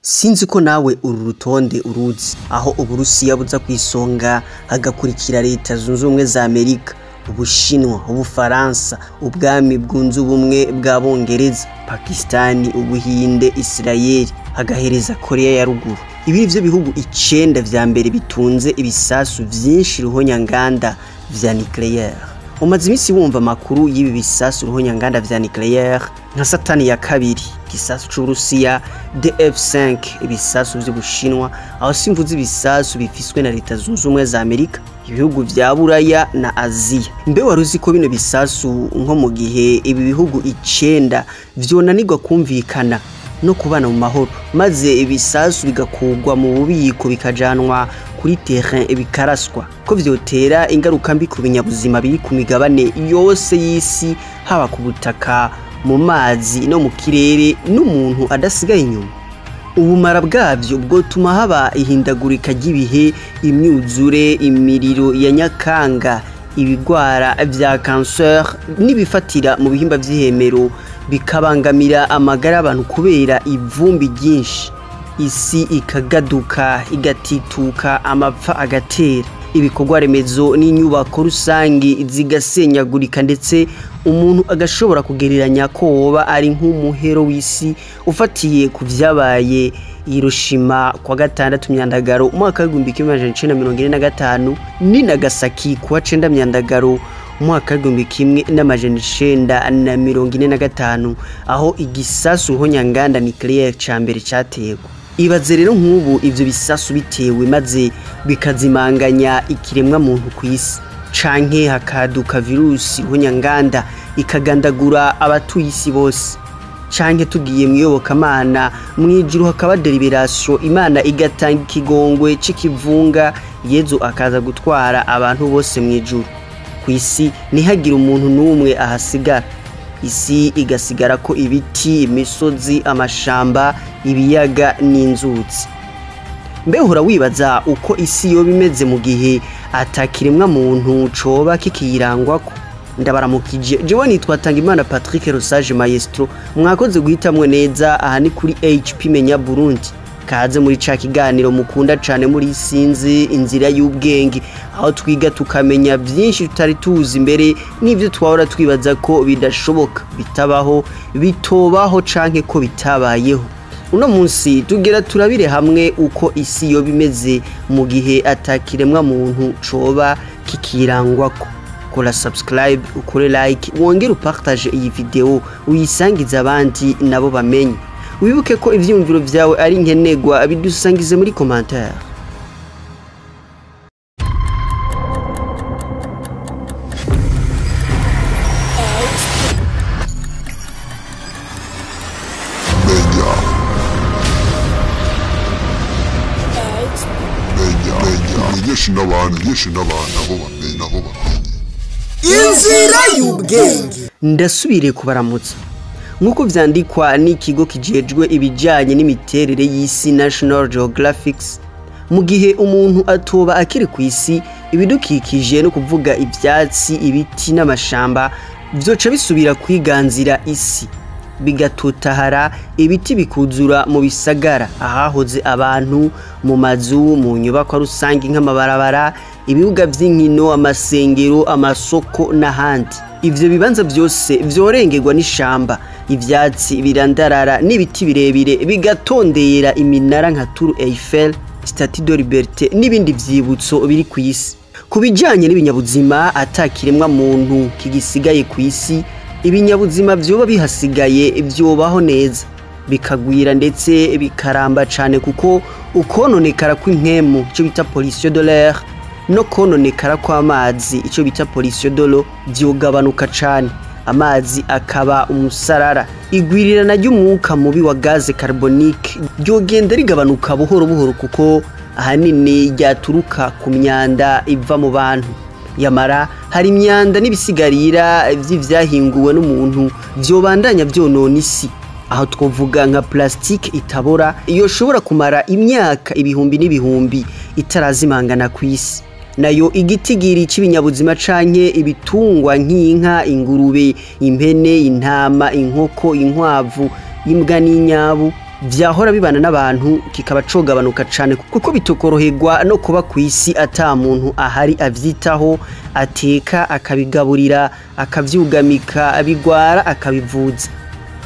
Sinzi ko nawe uru rutonde uruzi aho Uburusiya buza kwisonga hagakurikira Leta Zunze Ubumwe za Amerika, Ubushinwa, Ubufaransa, Ubwami bwunze ubumwe bw'Abongereza, Pakistani, Ubuhinde, Israel, hagahereza Korea ya ruguru. Ibi nivyo bihugu 9 vya mbere bitunze ibisasu vyinshi ruhonyanganda vya nucleaire. Umaze imisi wumva amakuru y'ibi bisasu ruhonyanganda vya nucleaire nka Satani ya kabiri, igisasu c'Uburusiya, DF5, ibisasu vy'Ubushinwa, aho simvuze ibisasu bifiswe na Leta Zunze Ubumwe za Amerika, ibihugu vya Buraya na Aziya. Mbe waruzi ko bino bisasu nko mu gihe ibi bihugu 9 vyonanirwa kumvikana no kubana mu mahoro, maze ibisasu bigakugwa mu bubiko bikajanwa kuri terrain bikaraswa, ko vyotera ingaruka mbi ku binyabuzima biri ku migabane yose y'isi, haba ku butaka, mu mazi no mu kirere, n'umuntu adasigaye inyuma. Ubumara bwavyo bwotuma haba ihindagurika ry'ibihe, imyuzure, imiriro ya nyakanga, ibigwara vya cancer n'ibifatira mu bihimba vy'ihemero, bikabangamira amagara y'abantu kubera ivumbi ryinshi. Isi ikagaduka, igatituka, amapfa agatera, ibikorwa remezo n'inyubako rusangi zigasenyagurika, ndetse umuntu agashobora kugereranya ko woba ari nk'umuhero w'isi ufatiye ku vyabaye Hiroshima kwa 6 Myandagaro umwaka wa 1945 ni Nagasaki kwa 9 Myandagaro umwaka wa 1945, aho igisasu ruhonyanganda nucleaire ca mbere categwa. Ibaze rero nk'ubu ivyo bisasu bitewe maze bikazimanganya ikiremwa muntu kw'isi, canke hakaduka virusi ruhonyanganda ikagandagura abatuye isi bose, canke tugiye mwiyobokamana mwijuru hakaba deliberation, Imana igatanga ikigongwe c'ikivunga, Yezu akaza gutwara abantu bose mwijuru. Kw'isi ntihagira umuntu n'umwe ahasigara, isi igasigara ko ibiti, imisozi, amashamba, ibiyaga n'inzuzi. Mbe uhora wibaza uko isi yoba imeze mu gihe atakiremwa muntu coba kikirangwako? Ndabaramukije, jewe nitwa Tangimana Patrick Rosage Maestro, mwakoze guhitamwe neza, aha ni kuri HP Menya Burundi. Kaze muri ca kiganiro mukunda cane muri Sinzi inzira y'ubwenge, aho twiga tukamenya byinshi tutari tuzi imbere n'ivyo twahora twibaza ko bidashoboka, bitabaho, bitobaho, canke ko bitabayeho. Uno munsi tugera turabire hamwe uko isi yoba imeze mu gihe atakiremwa muntu coba kikirangwako. Kora subscribe, ukore like, wongere upartage iyi video uyisangiza abandi nabo bamenye. Wibuke ko ivyumviro vyawe ari nkenegwa, bidusangize muri commentaire. Inzira y'ubwenge. Ndasubire kubaramutsa. Nkuko vyandikwa n'ikigo kijejwe ibijanye n'imiterere y'isi National Geographic, mu gihe umuntu atoba akiri ku isi, ibidukikije no kuvuga ivyatsi, ibiti n'amashamba vyoca bisubira kwiganzira isi, bigatotahara, ibiti bikuzura mu bisagara, ahahoze abantu, mu mazu, mu nyubako rusangi nk'amabarabara, ibibuga vy'inkino, amasengero, amasoko n'ahandi. Ivyo bibanza vyose vyorengerwa n'ishamba, ivyatsi birandarara n'ibiti birebire bigatondera iminara nka Tour Eiffel, Statue de Liberté n'ibindi vyibutso biri ku isi. Kubijanye n'ibinyabuzima atakiremwa muntu kigisigaye ku isi, ibinyabuzima vyoba bihasigaye vyobaho neza, bikagwira ndetse bikaramba cane, kuko ukononekara kw'impwemu ico bita pollution de l'air no kononekara kw'amazi ico bita pollution de l'eau vyogabanuka cane, amazi akaba umusarara, igwirirana ry'umwuka mubi wa gaze carbonique ryogenda rigabanuka buhoro buhoro, kuko ahanini ryaturuka ku myanda iva mu bantu. Yamara hari imyanda n'ibisigarira vy'ivyahinguwe n'umuntu vyobandanya vyonona isi, aho twovuga nka plastique itabora yoshobora kumara imyaka ibihumbi n'ibihumbi itarazimangana ku isi. Nayo igitigiri c'ibinyabuzima canke ibitungwa nk'inka, ingurube, impene, intama, inkoko, inkwavu, imbwa n'inyabu vyahora bibana n'abantu kikaba cogabanuka cane kuko bitokoroherwa no kuba kw'isi ata muntu ahari avyitaho ateka akabigaburira akavyugamika abigwara akabivuza.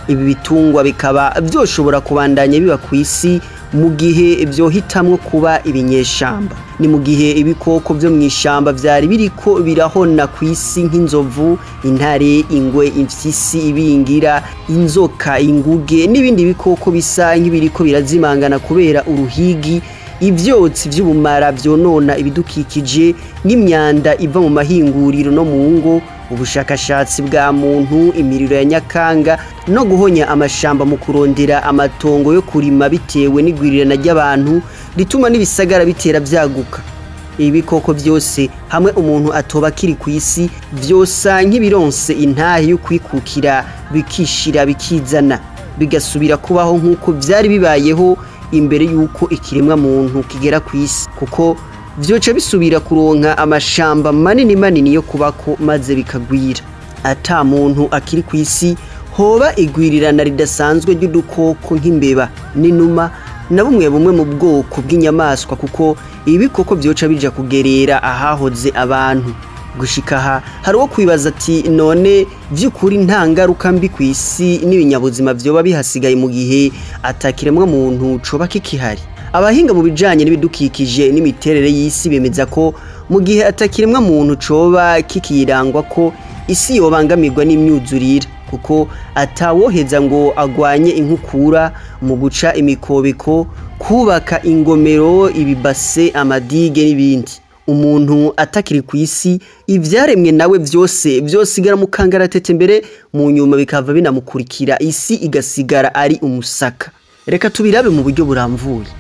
Ibi bitungwa bikaba vyoshobora kubandanya biba kw'isi mu gihe vyohitamwo kuba ibinyeshamba. Ni mu gihe ibikoko vyo mw'ishamba vyari biriko birahona kw'isi nk'inzovu, intare, ingwe, imfyisi, ibingira, inzoka, inguge n'ibindi bikoko bisa nk'ibiriko birazimangana kubera uruhigi, ivyotsi vy'ubumara vyonona ibidukikije n'imyanda iva mu mahinguriro no mu ngo, ubushakashatsi bwa muntu, imiriro ya nyakanga no guhonya amashamba mu kurondera amatongo yo kurima bitewe n'igwirirana ry'abantu rituma n'ibisagara bitera vyaguka. Ibikoko vyose hamwe umuntu atoba kiri kw'isi vyosa nk'ibironse intahe yo kwikukira bikishira bikizana bigasubira kubaho nk'uko vyari bibayeho imbere yuko ikiremwa muntu kigera kw'isi, kuko vyoca bisubira kuronka amashamba manini yo kubako maze bikagwira. Ata muntu akiri kw'isi hoba igwirirana ridasanzwe ry'udukoko nk'imbeba n'inuma na bumwe mu bwoko bw'inyamaswa, kuko ibikoko vyoca bija kugerera ahahoze abantu. Gushika aha hariho kwibaza ati none vy'ukuri nta ngaruka mbi kw'isi n'ibinyabuzima vyoba bihasigaye mu gihe atakiremwa muntu coba kikihari? Abahinga mu bijanye n'ibidukikije n'imiterere y'isi bemeza ko mu gihe atakiremwa muntu coba kikirangwa ko isi yobangamirwa n'imyuzurire, kuko atawoheza ngo agwanye inkukura mu guca imikobeko, kubaka ingomero, ibibase, amadige n'ibindi. Umuntu atakiri kw'isi ivyaremwe nawe vyose vyosigara mu kangaratete, mbere mu nyuma bikava binamukurikira, isi igasigara ari umusaka. Reka tubirabe mu buryo buramvuye.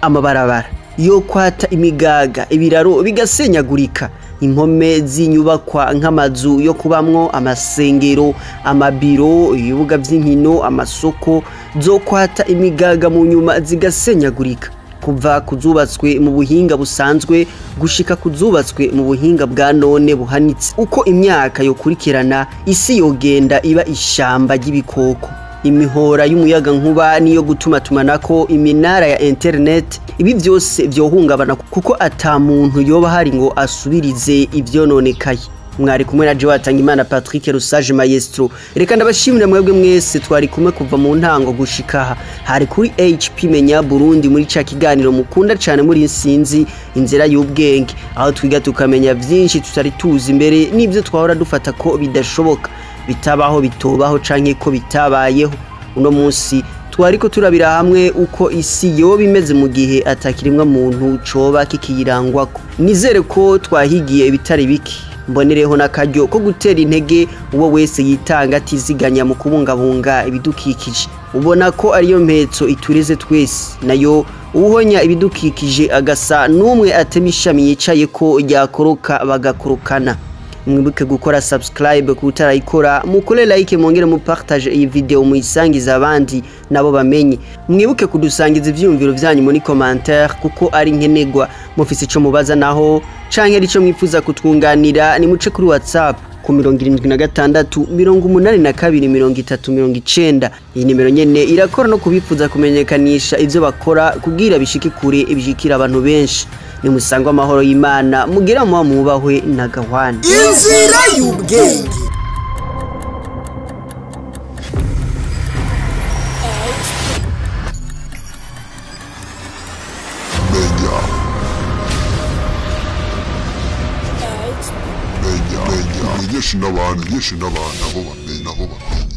Amabarabara yo kwata imigaga, ibiraro bigasenyagurika, impome z'inyubakwa nk'amazu yo kubamwo, amasengero, amabiro, ibibuga vy'inkino, amasoko zo kwata imigaga mu nyuma zigasenyagurika. Kuva kuzubatswe mu buhinga busanzwe gushika kuzubatswe mu buhinga bwa none buhanitse, uko imyaka yokurikirana isi yogenda iba ishamba ry'ibikoko. Imihora y'umuyaga nkuba niyo gutumatumanako, iminara ya internet, ibi vyose vyohungabana kuko ata muntu yoba hari ngo asubirize ivyononekaye. Mwari kumwe na Joatangimana Patrick Rusage Maestro. Reka ndabashimira mwebwe mwese twari kumwe kuva mu ntango gushika aha. Hari kuri HP Menya Burundi muri ca kiganiro mukunda cane muri insinzi inzira y'ubwenge, aho twiga tukamenya vyinshi tutari tuzi imbere n'ivyo twahora dufata ko bidashoboka, bitabaho, bitobaho canke ko bitabayeho. Uno munsi twariko turabira hamwe uko isi yoba imeze mu gihe atakirimwa muntu coba kikiyirangwako. Nizere ko twahigiye ibitari biki. Mbonereho n'akaryo ko gutera intege uwo wese yitanga atiziganya mu kubungabunga ibidukikije. Ubona ko ariyo mpetso itureze twese, nayo uhonya ibidukikije agasa n'umwe atema ishami yicaye ko ryakoroka bagakorokana. Mwibuke gukora subscribe kutarayikora, mukore like, mwongere mu partage iyi video muyisangiza abandi nabo bamenye. Mwibuke kudusangiza ivyumviro vyanyu muri commentaire kuko ari nkenegwa. Mufise ico mubaza naho canke arico mwifuza kutwunganira, ni muce kuri WhatsApp ku 76 82 30 iyi nimero nyene irakora no kubifuza kumenyekanisha ivyo bakora kugira bishike kure ibishikira abantu benshi. Ni musangwa amahoro y'Imana mugira mu mubahwe na Gahwana. Inzira y'ubwenge. Yeshi n'abantu nabo bamenye